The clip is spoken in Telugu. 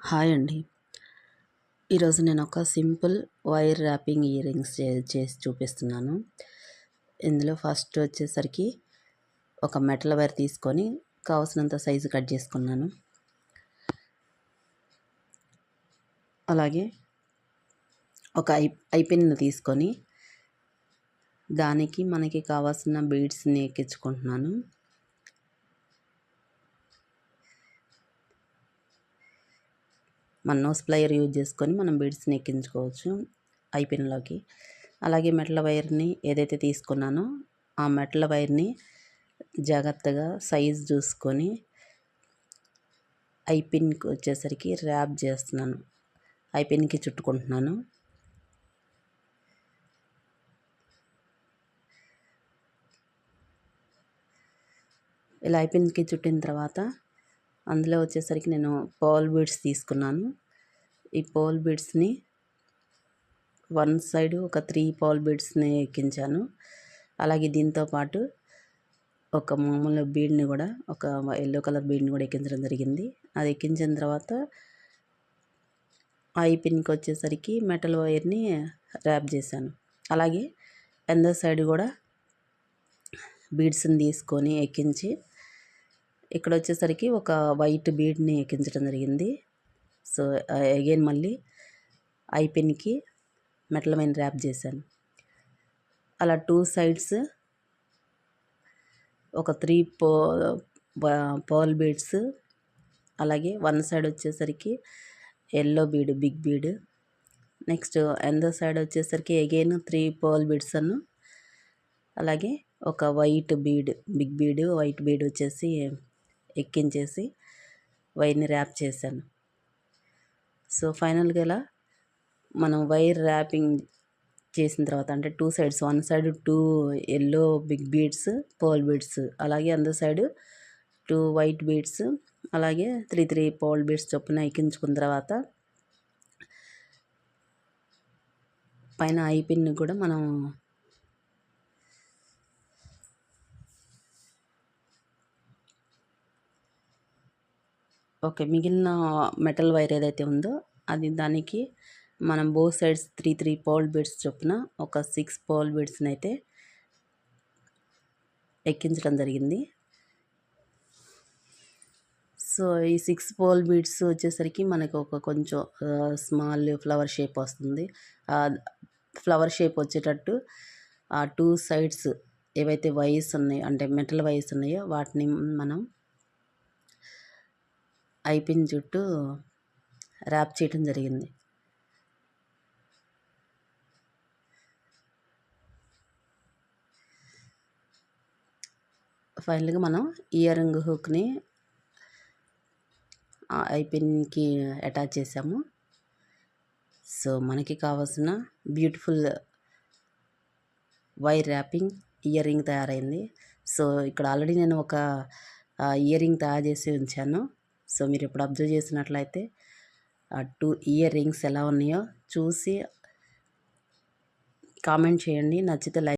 హాయ్ అండి. ఈరోజు నేను ఒక simple wire wrapping ear rings చేసి చూపిస్తున్నాను. ఇందులో ఫస్ట్ వచ్చేసరికి ఒక మెటల్ వైర్ తీసుకొని కావాల్సినంత సైజు కట్ చేసుకున్నాను. అలాగే ఒక ఐ పిన్ను తీసుకొని దానికి మనకి కావాల్సిన బీడ్స్ని ఎక్కించుకుంటున్నాను. మన నోస్ ప్లయర్ యూజ్ చేసుకొని మనం బీడ్స్ని ఎక్కించుకోవచ్చు ఐ పిన్లోకి. అలాగే మెటల్ వైర్ని ఏదైతే తీసుకున్నానో ఆ మెటల్ వైర్ని జాగ్రత్తగా సైజ్ చూసుకొని ఐ పిన్కి వచ్చేసరికి ర్యాప్ చేస్తున్నాను. ఐ పిన్కి చుట్టుకుంటున్నాను. ఇలా ఐ పిన్కి చుట్టిన తర్వాత అందులో వచ్చేసరికి నేను పర్ల్ బీడ్స్ తీసుకున్నాను. ఈ పర్ల్ బీడ్స్ని వన్ సైడ్ ఒక 3 పర్ల్ బీడ్స్ని ఎక్కించాను. అలాగే దీంతో పాటు ఒక మామూలు బీడ్ని కూడా ఒక ఎల్లో కలర్ బీడ్ని కూడా ఎక్కించడం జరిగింది. అది ఎక్కించిన తర్వాత ఐ పిన్కి వచ్చేసరికి మెటల్ వైర్ని ర్యాప్ చేశాను. అలాగే అందర్ సైడ్ కూడా బీడ్స్ని తీసుకొని ఎక్కించి ఇక్కడ వచ్చేసరికి ఒక వైట్ బీడ్ని ఎక్కించడం జరిగింది. సో అగైన్ మళ్ళీ ఐ పిన్కి మెటల్ వైర్ ర్యాప్ చేశాను. అలా 2 సైడ్స్ ఒక 3 పర్ల్ బీడ్స్, అలాగే వన్ సైడ్ వచ్చేసరికి yellow bead big bead, next other side వచ్చేసరికి అగైన్ 3 పర్ల్ బీడ్స్ అను, అలాగే ఒక white bead big bead white bead వచ్చేసి ఎక్కించేసి వైర్ని ర్యాప్ చేశాను. సో ఫైనల్గా ఇలా మనం వైర్ ర్యాపింగ్ చేసిన తర్వాత అంటే 2 sides, one side 2 yellow big beads pearl beads, అలాగే అందర్ సైడ్ 2 వైట్ బీడ్స్, అలాగే 3 పర్ల్ బీడ్స్ చొప్పున ఎక్కించుకున్న తర్వాత పైన ఐ పిన్ కూడా మనం మిగిలిన మెటల్ వైర్ ఏదైతే ఉందో అది దానికి మనం బోత్ సైడ్స్ 3 పర్ల్ బీడ్స్ చొప్పున ఒక 6 పర్ల్ బీడ్స్ని అయితే ఎక్కించడం జరిగింది. సో ఈ 6 పర్ల్ బీడ్స్ వచ్చేసరికి మనకు ఒక కొంచెం స్మాల్ ఫ్లవర్ షేప్ వస్తుంది. ఫ్లవర్ షేప్ వచ్చేటట్టు ఆ 2 సైడ్స్ ఏవైతే వైర్స్ ఉన్నాయో అంటే మెటల్ వైర్స్ ఉన్నాయో వాటిని మనం ఐ పిన్ చుట్టూ ర్యాప్ చేయడం జరిగింది. ఫైనల్గా మనం ఇయర్ రింగ్ హుక్ని ఐ పిన్కి అటాచ్ చేసాము. సో మనకి కావాల్సిన beautiful wire wrapping ear ring తయారైంది. సో ఇక్కడ ఆల్రెడీ నేను ఒక ఇయర్ రింగ్ తయారు చేసి ఉంచాను. సో మీరు ఇప్పుడు అబ్జర్వ్ చేసినట్లయితే 2 ఇయర్ రింగ్స్ ఎలా ఉన్నాయో చూసి కామెంట్ చేయండి. నచ్చితే లైక్